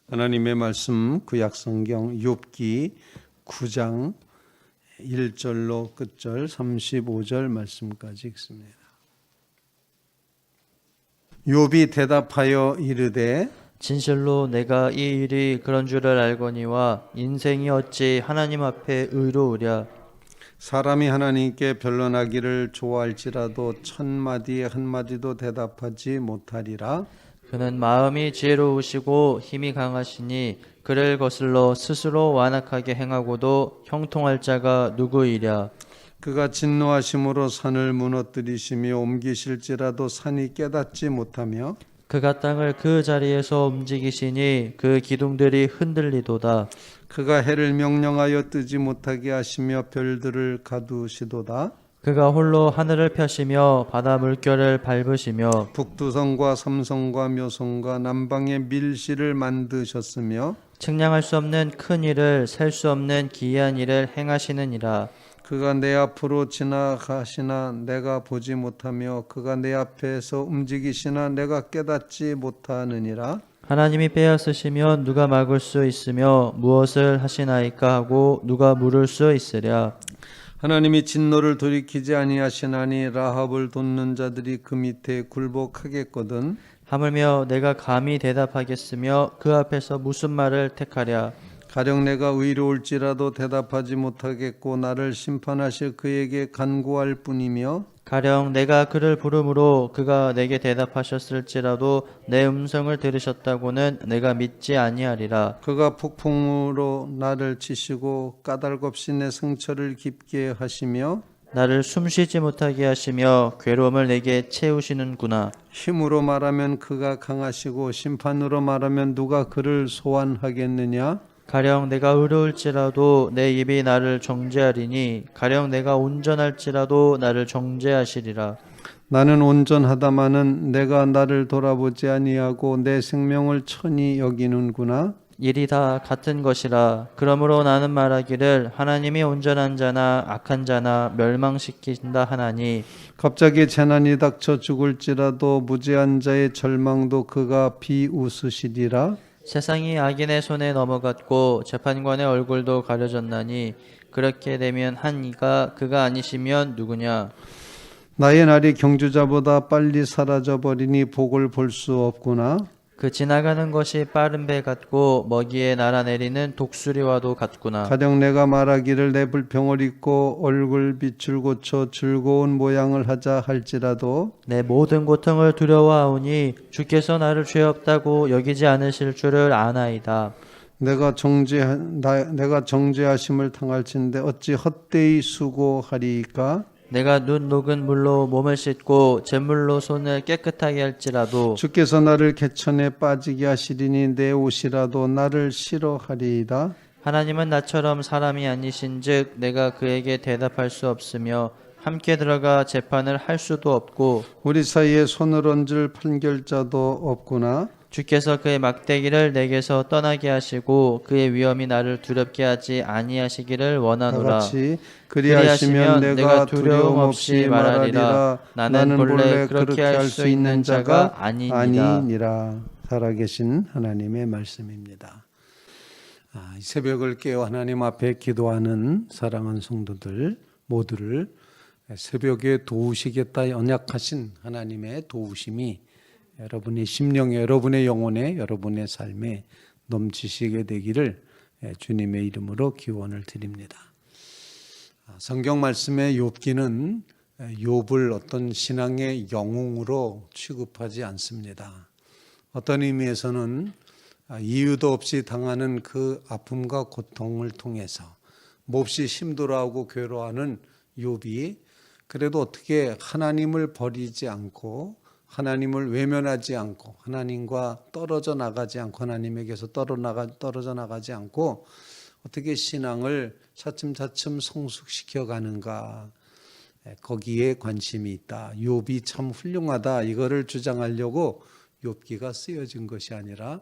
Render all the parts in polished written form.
하나님의 말씀 구약성경 욥기 9장 1절로 끝절 35절 말씀까지 읽습니다. 욥이 대답하여 이르되 진실로 내가 이 일이 그런 줄을 알거니와 인생이 어찌 하나님 앞에 의로우랴. 사람이 하나님께 변론하기를 좋아할지라도 천마디에 한마디도 대답하지 못하리라. 그는 마음이 지혜로우시고 힘이 강하시니 그를 거슬러 스스로 완악하게 행하고도 형통할 자가 누구이랴. 그가 진노하심으로 산을 무너뜨리시며 옮기실지라도 산이 깨닫지 못하며 그가 땅을 그 자리에서 움직이시니 그 기둥들이 흔들리도다. 그가 해를 명령하여 뜨지 못하게 하시며 별들을 가두시도다. 그가 홀로 하늘을 펴시며 바다 물결을 밟으시며 북두성과 삼성과 묘성과 남방의 밀실을 만드셨으며 측량할 수 없는 큰 일을 셀 수 없는 기이한 일을 행하시느니라. 그가 내 앞으로 지나가시나 내가 보지 못하며 그가 내 앞에서 움직이시나 내가 깨닫지 못하느니라. 하나님이 빼앗으시면 누가 막을 수 있으며 무엇을 하시나이까 하고 누가 물을 수 있으랴. 하나님이 진노를 돌이키지 아니하시나니 라합을 돕는 자들이 그 밑에 굴복하겠거든. 하물며 내가 감히 대답하겠으며 그 앞에서 무슨 말을 택하랴. 가령 내가 의로울지라도 대답하지 못하겠고 나를 심판하실 그에게 간구할 뿐이며 가령 내가 그를 부르므로 그가 내게 대답하셨을지라도 내 음성을 들으셨다고는 내가 믿지 아니하리라. 그가 폭풍으로 나를 치시고 까닭없이 내 상처를 깊게 하시며 나를 숨쉬지 못하게 하시며 괴로움을 내게 채우시는구나. 힘으로 말하면 그가 강하시고 심판으로 말하면 누가 그를 소환하겠느냐. 가령 내가 의로울지라도 내 입이 나를 정죄하리니 가령 내가 온전할지라도 나를 정죄하시리라. 나는 온전하다마는 내가 나를 돌아보지 아니하고 내 생명을 천히 여기는구나. 일이 다 같은 것이라. 그러므로 나는 말하기를 하나님이 온전한 자나 악한 자나 멸망시킨다 하나니 갑자기 재난이 닥쳐 죽을지라도 무죄한 자의 절망도 그가 비웃으시리라. 세상이 악인의 손에 넘어갔고 재판관의 얼굴도 가려졌나니 그렇게 되면 한 이가 그가 아니시면 누구냐. 나의 날이 경주자보다 빨리 사라져버리니 복을 볼 수 없구나. 그 지나가는 것이 빠른 배 같고 먹이에 날아내리는 독수리와도 같구나. 가령 내가 말하기를 내 불평을 잊고 얼굴 빛을 고쳐 즐거운 모양을 하자 할지라도 내 모든 고통을 두려워하오니 주께서 나를 죄 없다고 여기지 않으실 줄을 아나이다. 내가 정죄하심을 당할진대 어찌 헛되이 수고하리까. 내가 눈 녹은 물로 몸을 씻고 잿물로 손을 깨끗하게 할지라도 주께서 나를 개천에 빠지게 하시리니 내 옷이라도 나를 싫어하리이다. 하나님은 나처럼 사람이 아니신즉 내가 그에게 대답할 수 없으며 함께 들어가 재판을 할 수도 없고 우리 사이에 손을 얹을 판결자도 없구나. 주께서 그의 막대기를 내게서 떠나게 하시고 그의 위엄이 나를 두렵게 하지 아니하시기를 원하노라. 다같이 그리하시면 내가 두려움 없이 말하리라. 나는 본래 그렇게 할 수 있는 자가 아니니라. 살아계신 하나님의 말씀입니다. 이 새벽을 깨어 하나님 앞에 기도하는 사랑하는 성도들 모두를 새벽에 도우시겠다 언약하신 하나님의 도우심이 여러분의 심령에, 여러분의 영혼에, 여러분의 삶에 넘치시게 되기를 주님의 이름으로 기원을 드립니다. 성경 말씀의 욥기는 욥을 어떤 신앙의 영웅으로 취급하지 않습니다. 어떤 의미에서는 이유도 없이 당하는 그 아픔과 고통을 통해서 몹시 힘들어하고 괴로워하는 욥이 그래도 어떻게 하나님을 버리지 않고 하나님을 외면하지 않고 하나님과 떨어져 나가지 않고 하나님에게서 떨어져 나가지 않고 어떻게 신앙을 차츰차츰 성숙시켜 가는가, 거기에 관심이 있다. 욥이 참 훌륭하다 이거를 주장하려고 욥기가 쓰여진 것이 아니라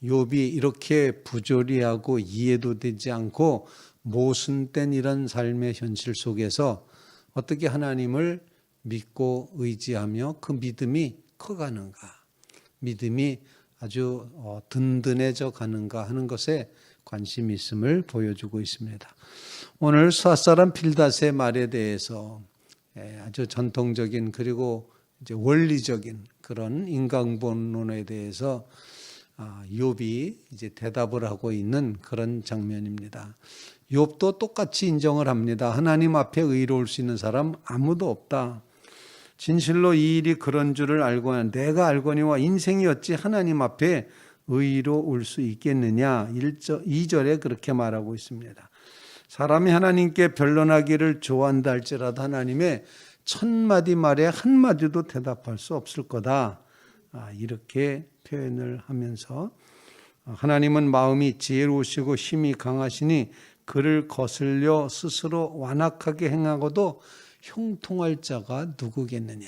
욥이 이렇게 부조리하고 이해도 되지 않고 모순된 이런 삶의 현실 속에서 어떻게 하나님을 믿고 의지하며 그 믿음이 커가는가, 믿음이 아주 든든해져 가는가 하는 것에 관심이 있음을 보여주고 있습니다. 오늘 수앗사람 빌닷의 말에 대해서 아주 전통적인 그리고 이제 원리적인 그런 인간본론에 대해서 욥이 이제 대답을 하고 있는 그런 장면입니다. 욥도 똑같이 인정을 합니다. 하나님 앞에 의로울 수 있는 사람 아무도 없다. 진실로 이 일이 그런 줄을 알고 내가 알거니와 인생이 어찌 하나님 앞에 의로울 수 있겠느냐. 2절에 그렇게 말하고 있습니다. 사람이 하나님께 변론하기를 좋아한다 할지라도 하나님의 1000마디 말에 한마디도 대답할 수 없을 거다. 이렇게 표현을 하면서 하나님은 마음이 지혜로우시고 힘이 강하시니 그를 거슬려 스스로 완악하게 행하고도 형통할 자가 누구겠느냐.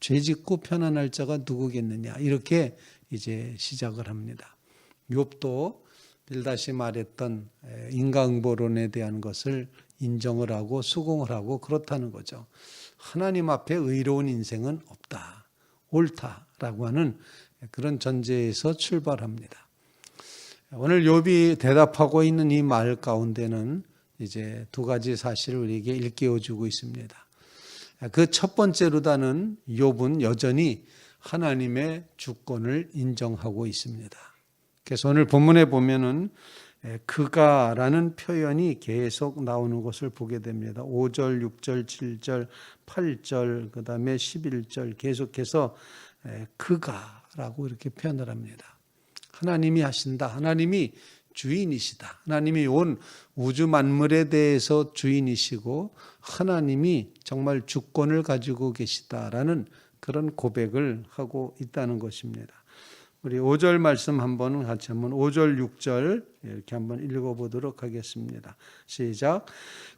죄짓고 편안할 자가 누구겠느냐. 이렇게 이제 시작을 합니다. 욥도 빌닷이 말했던 인과응보론에 대한 것을 인정을 하고 수긍을 하고 그렇다는 거죠. 하나님 앞에 의로운 인생은 없다. 옳다라고 하는 그런 전제에서 출발합니다. 오늘 욥이 대답하고 있는 이 말 가운데는 이제 두 가지 사실을 우리에게 일깨워주고 있습니다. 그 첫 번째로다는 욥은 여전히 하나님의 주권을 인정하고 있습니다. 그래서 오늘 본문에 보면은 그가라는 표현이 계속 나오는 것을 보게 됩니다. 5절, 6절, 7절, 8절, 그 다음에 11절 계속해서 그가라고 이렇게 표현을 합니다. 하나님이 하신다. 하나님이 주인이시다. 하나님이 온 우주 만물에 대해서 주인이시고 하나님이 정말 주권을 가지고 계시다라는 그런 고백을 하고 있다는 것입니다. 우리 5절 말씀 한번 같이 한번 5절 6절 이렇게 한번 읽어보도록 하겠습니다. 시작.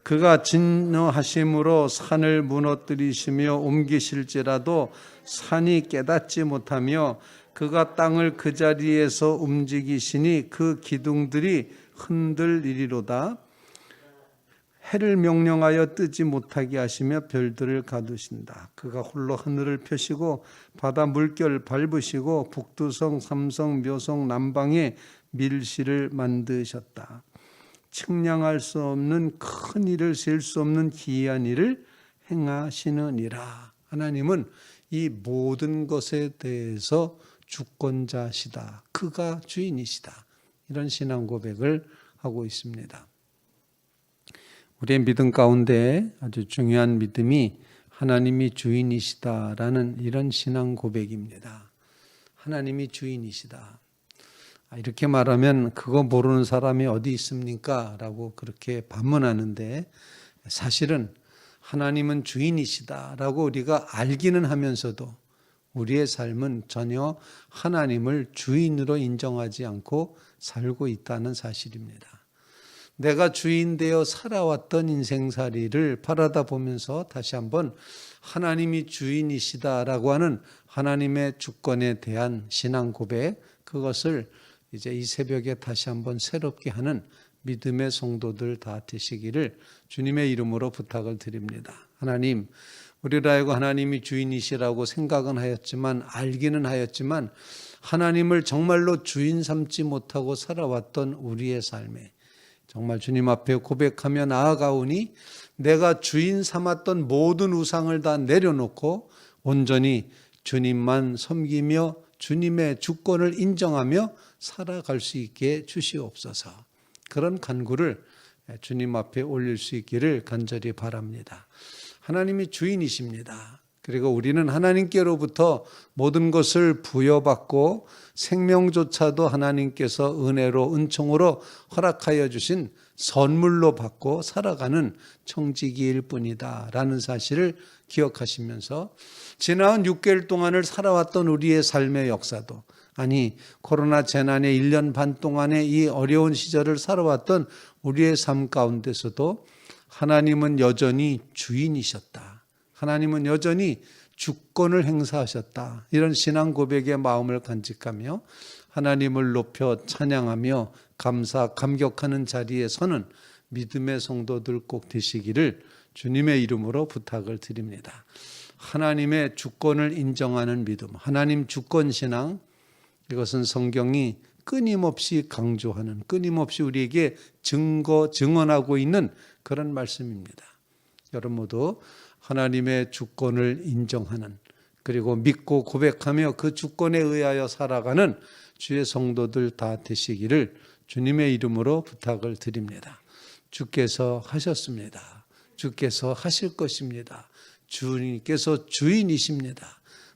그가 진노하심으로 산을 무너뜨리시며 옮기실지라도 산이 깨닫지 못하며 그가 땅을 그 자리에서 움직이시니 그 기둥들이 흔들리리로다. 해를 명령하여 뜨지 못하게 하시며 별들을 가두신다. 그가 홀로 하늘을 펴시고 바다 물결 밟으시고 북두성, 삼성, 묘성, 남방에 밀실을 만드셨다. 측량할 수 없는 큰 일을 셀 수 없는 기이한 일을 행하시느니라. 하나님은 이 모든 것에 대해서 주권자시다. 그가 주인이시다. 이런 신앙 고백을 하고 있습니다. 우리의 믿음 가운데 아주 중요한 믿음이 하나님이 주인이시다라는 이런 신앙 고백입니다. 하나님이 주인이시다. 이렇게 말하면 그거 모르는 사람이 어디 있습니까? 라고 그렇게 반문하는데 사실은 하나님은 주인이시다라고 우리가 알기는 하면서도 우리의 삶은 전혀 하나님을 주인으로 인정하지 않고 살고 있다는 사실입니다. 내가 주인 되어 살아왔던 인생살이를 바라다 보면서 다시 한번 하나님이 주인이시다라고 하는 하나님의 주권에 대한 신앙 고백, 그것을 이제 이 새벽에 다시 한번 새롭게 하는 믿음의 성도들 다 되시기를 주님의 이름으로 부탁을 드립니다. 하나님, 우리를 알고 하나님이 주인이시라고 생각은 하였지만, 알기는 하였지만 하나님을 정말로 주인 삼지 못하고 살아왔던 우리의 삶에 정말 주님 앞에 고백하며 나아가오니 내가 주인 삼았던 모든 우상을 다 내려놓고 온전히 주님만 섬기며 주님의 주권을 인정하며 살아갈 수 있게 주시옵소서. 그런 간구를 주님 앞에 올릴 수 있기를 간절히 바랍니다. 하나님이 주인이십니다. 그리고 우리는 하나님께로부터 모든 것을 부여받고 생명조차도 하나님께서 은혜로 은총으로 허락하여 주신 선물로 받고 살아가는 청지기일 뿐이다 라는 사실을 기억하시면서 지나온 6개월 동안을 살아왔던 우리의 삶의 역사도, 아니 코로나 재난의 1년 반 동안의 이 어려운 시절을 살아왔던 우리의 삶 가운데서도 하나님은 여전히 주인이셨다. 하나님은 여전히 주권을 행사하셨다. 이런 신앙 고백의 마음을 간직하며 하나님을 높여 찬양하며 감격하는 자리에 서는 믿음의 성도들 꼭 되시기를 주님의 이름으로 부탁을 드립니다. 하나님의 주권을 인정하는 믿음, 하나님 주권 신앙, 이것은 성경이 끊임없이 강조하는, 끊임없이 우리에게 증언하고 있는 그런 말씀입니다. 여러분 모두 하나님의 주권을 인정하는, 그리고 믿고 고백하며 그 주권에 의하여 살아가는 주의 성도들 다 되시기를 주님의 이름으로 부탁을 드립니다. 주께서 하셨습니다. 주께서 하실 것입니다. 주님께서 주인이십니다.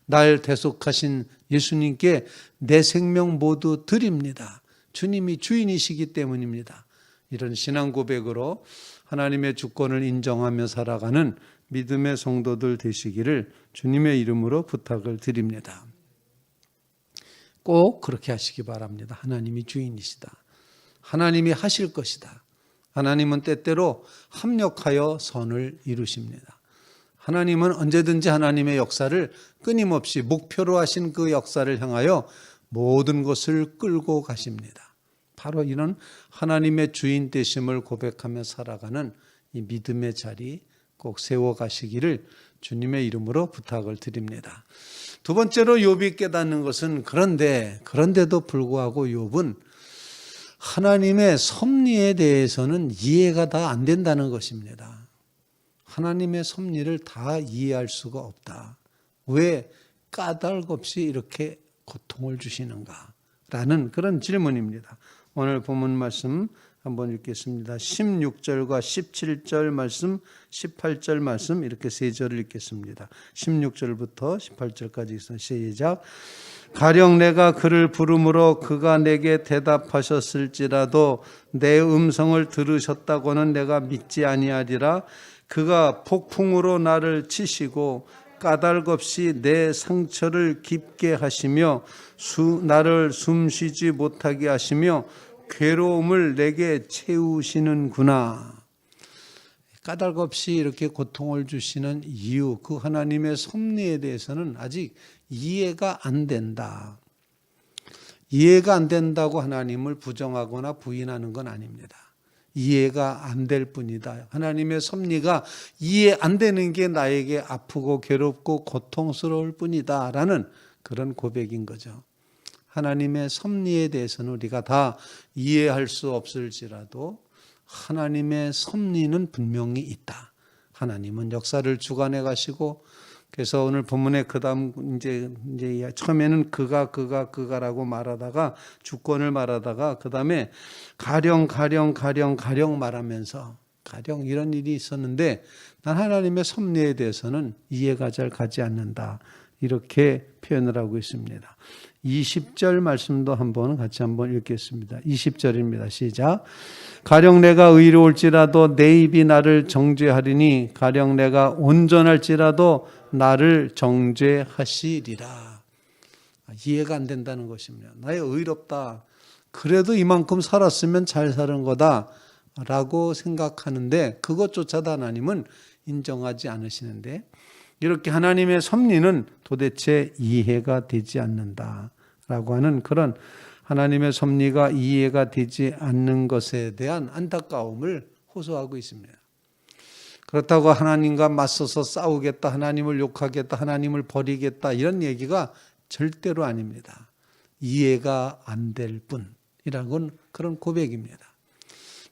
날 대속하신 예수님께 내 생명 모두 드립니다. 주님이 주인이시기 때문입니다. 이런 신앙 고백으로 하나님의 주권을 인정하며 살아가는 믿음의 성도들 되시기를 주님의 이름으로 부탁을 드립니다. 꼭 그렇게 하시기 바랍니다. 하나님이 주인이시다. 하나님이 하실 것이다. 하나님은 때때로 합력하여 선을 이루십니다. 하나님은 언제든지 하나님의 역사를 끊임없이 목표로 하신 그 역사를 향하여 모든 것을 끌고 가십니다. 바로 이런 하나님의 주인 되심을 고백하며 살아가는 이 믿음의 자리 꼭 세워가시기를 주님의 이름으로 부탁을 드립니다. 두 번째로 욥이 깨닫는 것은 그런데도 불구하고 욥은 하나님의 섭리에 대해서는 이해가 다 안 된다는 것입니다. 하나님의 섭리를 다 이해할 수가 없다. 왜 까닭 없이 이렇게 고통을 주시는가? 라는 그런 질문입니다. 오늘 본문 말씀 한번 읽겠습니다. 16절과 17절 말씀, 18절 말씀 이렇게 세 절을 읽겠습니다. 16절부터 18절까지 있습니다. 시작. 가령 내가 그를 부름으로 그가 내게 대답하셨을지라도 내 음성을 들으셨다고는 내가 믿지 아니하리라. 그가 폭풍으로 나를 치시고 까닭 없이 내 상처를 깊게 하시며 나를 숨쉬지 못하게 하시며 괴로움을 내게 채우시는구나. 까닭 없이 이렇게 고통을 주시는 이유, 그 하나님의 섭리에 대해서는 아직 이해가 안 된다. 이해가 안 된다고 하나님을 부정하거나 부인하는 건 아닙니다. 이해가 안 될 뿐이다. 하나님의 섭리가 이해 안 되는 게 나에게 아프고 괴롭고 고통스러울 뿐이다 라는 그런 고백인 거죠. 하나님의 섭리에 대해서는 우리가 다 이해할 수 없을지라도 하나님의 섭리는 분명히 있다. 하나님은 역사를 주관해 가시고, 그래서 오늘 본문에 그다음 이제 처음에는 그가라고 말하다가 주권을 말하다가 그다음에 가령 말하면서 가령 이런 일이 있었는데 난 하나님의 섭리에 대해서는 이해가 잘 가지 않는다. 이렇게 표현을 하고 있습니다. 20절 말씀도 같이 한번 읽겠습니다. 20절입니다. 시작. 가령 내가 의로울지라도 내 입이 나를 정죄하리니 가령 내가 온전할지라도 나를 정죄하시리라. 이해가 안 된다는 것입니다. 나의 의롭다. 그래도 이만큼 살았으면 잘 사는 거다 라고 생각하는데 그것조차도 하나님은 인정하지 않으시는데, 이렇게 하나님의 섭리는 도대체 이해가 되지 않는다라고 하는 그런 하나님의 섭리가 이해가 되지 않는 것에 대한 안타까움을 호소하고 있습니다. 그렇다고 하나님과 맞서서 싸우겠다, 하나님을 욕하겠다, 하나님을 버리겠다 이런 얘기가 절대로 아닙니다. 이해가 안 될 뿐이라는 그런 고백입니다.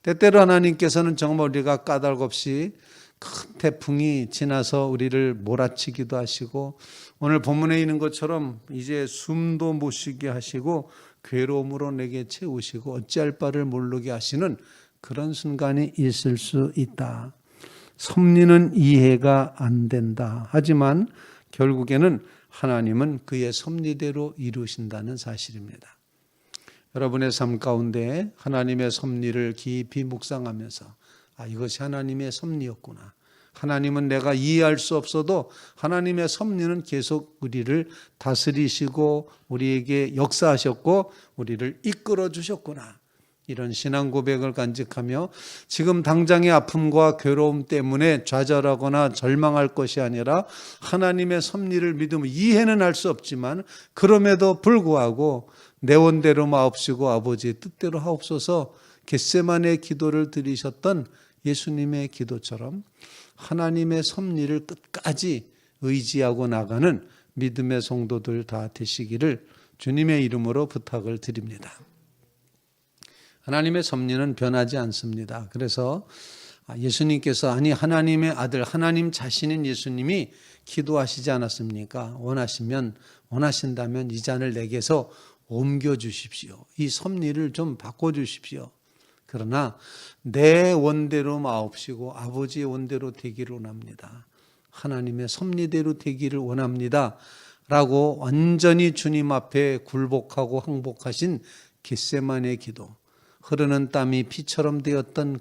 때때로 하나님께서는 정말 우리가 까닭 없이 큰 태풍이 지나서 우리를 몰아치기도 하시고, 오늘 본문에 있는 것처럼 이제 숨도 못 쉬게 하시고 괴로움으로 내게 채우시고 어찌할 바를 모르게 하시는 그런 순간이 있을 수 있다. 섭리는 이해가 안 된다. 하지만 결국에는 하나님은 그의 섭리대로 이루신다는 사실입니다. 여러분의 삶 가운데 하나님의 섭리를 깊이 묵상하면서 이것이 하나님의 섭리였구나. 하나님은 내가 이해할 수 없어도 하나님의 섭리는 계속 우리를 다스리시고 우리에게 역사하셨고 우리를 이끌어 주셨구나. 이런 신앙 고백을 간직하며 지금 당장의 아픔과 괴로움 때문에 좌절하거나 절망할 것이 아니라 하나님의 섭리를 믿으면 이해는 할 수 없지만 그럼에도 불구하고 내 원대로 마옵시고 아버지의 뜻대로 하옵소서 겟세마네 기도를 드리셨던 예수님의 기도처럼 하나님의 섭리를 끝까지 의지하고 나가는 믿음의 성도들 다 되시기를 주님의 이름으로 부탁을 드립니다. 하나님의 섭리는 변하지 않습니다. 그래서 예수님께서 하나님의 아들 하나님 자신인 예수님이 기도하시지 않았습니까? 원하신다면 이 잔을 내게서 옮겨주십시오. 이 섭리를 좀 바꿔주십시오. 그러나 내 원대로 마옵시고 아버지의 원대로 되기를 원합니다. 하나님의 섭리대로 되기를 원합니다. 라고 완전히 주님 앞에 굴복하고 항복하신 겟세마네 기도, 흐르는 땀이 피처럼 되었던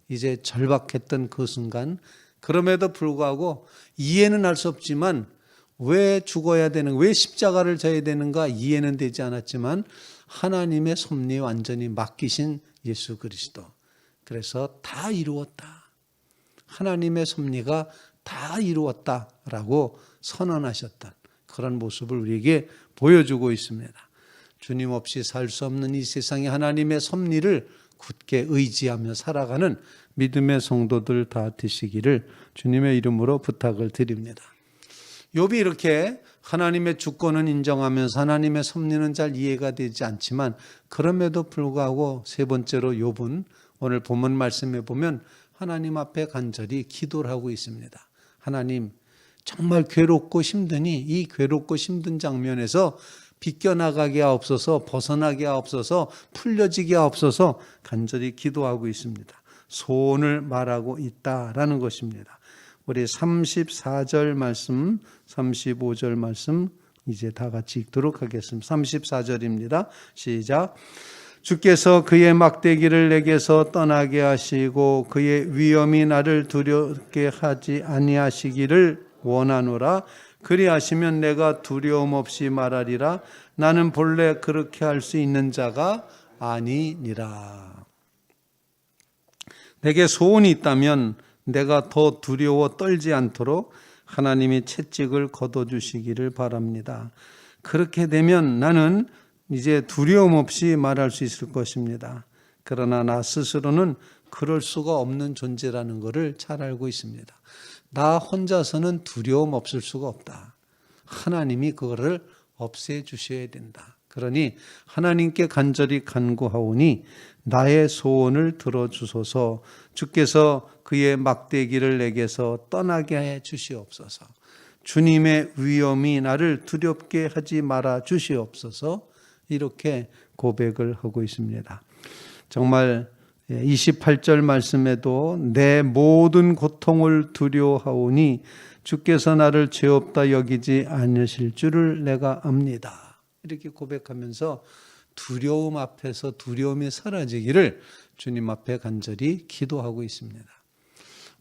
이제 절박했던 그 순간, 그럼에도 불구하고 이해는 할 수 없지만 왜 죽어야 되는, 왜 십자가를 져야 되는가 이해는 되지 않았지만 하나님의 섭리에 완전히 맡기신 예수 그리스도. 그래서 다 이루었다. 하나님의 섭리가 다 이루었다라고 선언하셨던 그런 모습을 우리에게 보여주고 있습니다. 주님 없이 살 수 없는 이 세상에 하나님의 섭리를 굳게 의지하며 살아가는 믿음의 성도들 다 되시기를 주님의 이름으로 부탁을 드립니다. 욥이 이렇게 하나님의 주권은 인정하면서 하나님의 섭리는 잘 이해가 되지 않지만 그럼에도 불구하고 세 번째로 욥은 오늘 본문 말씀에 보면 하나님 앞에 간절히 기도를 하고 있습니다. 하나님, 정말 괴롭고 힘드니 이 괴롭고 힘든 장면에서 비껴나가게 하옵소서, 벗어나게 하옵소서, 풀려지게 하옵소서 간절히 기도하고 있습니다. 소원을 말하고 있다라는 것입니다. 우리 34절 말씀, 35절 말씀 이제 다 같이 읽도록 하겠습니다. 34절입니다. 시작. 주께서 그의 막대기를 내게서 떠나게 하시고 그의 위엄이 나를 두렵게 하지 아니하시기를 원하노라. 그리하시면 내가 두려움 없이 말하리라. 나는 본래 그렇게 할 수 있는 자가 아니니라. 내게 소원이 있다면 내가 더 두려워 떨지 않도록 하나님이 채찍을 걷어주시기를 바랍니다. 그렇게 되면 나는 이제 두려움 없이 말할 수 있을 것입니다. 그러나 나 스스로는 그럴 수가 없는 존재라는 것을 잘 알고 있습니다. 나 혼자서는 두려움 없을 수가 없다. 하나님이 그거를 없애주셔야 된다. 그러니 하나님께 간절히 간구하오니 나의 소원을 들어주소서. 주께서 그의 막대기를 내게서 떠나게 해 주시옵소서. 주님의 위엄이 나를 두렵게 하지 말아 주시옵소서. 이렇게 고백을 하고 있습니다. 정말 28절 말씀에도 내 모든 고통을 두려워하오니 주께서 나를 죄 없다 여기지 않으실 줄을 내가 압니다. 이렇게 고백하면서 두려움 앞에서 두려움이 사라지기를 주님 앞에 간절히 기도하고 있습니다.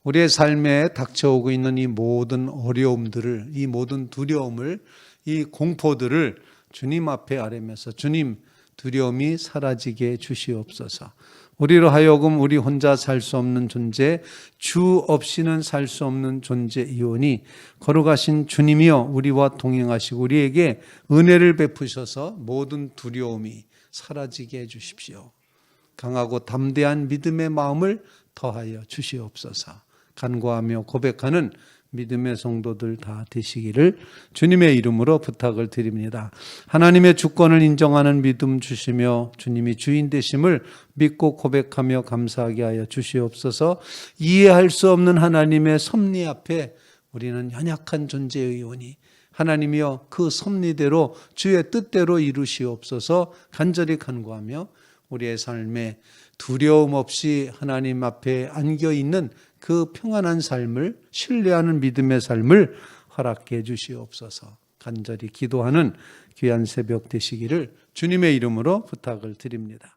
우리의 삶에 닥쳐오고 있는 이 모든 어려움들을, 이 모든 두려움을, 이 공포들을 주님 앞에 아뢰면서 주님, 두려움이 사라지게 주시옵소서. 우리로 하여금 우리 혼자 살 수 없는 존재, 주 없이는 살 수 없는 존재이오니 걸어가신 주님이여 우리와 동행하시고 우리에게 은혜를 베푸셔서 모든 두려움이 사라지게 해주십시오. 강하고 담대한 믿음의 마음을 더하여 주시옵소서. 간구하며 고백하는 믿음의 성도들 다 되시기를 주님의 이름으로 부탁을 드립니다. 하나님의 주권을 인정하는 믿음 주시며 주님이 주인 되심을 믿고 고백하며 감사하게 하여 주시옵소서. 이해할 수 없는 하나님의 섭리 앞에 우리는 연약한 존재이오니 하나님이여 그 섭리대로 주의 뜻대로 이루시옵소서. 간절히 간구하며 우리의 삶에 두려움 없이 하나님 앞에 안겨있는 그 평안한 삶을 신뢰하는 믿음의 삶을 허락해 주시옵소서. 간절히 기도하는 귀한 새벽 되시기를 주님의 이름으로 부탁을 드립니다.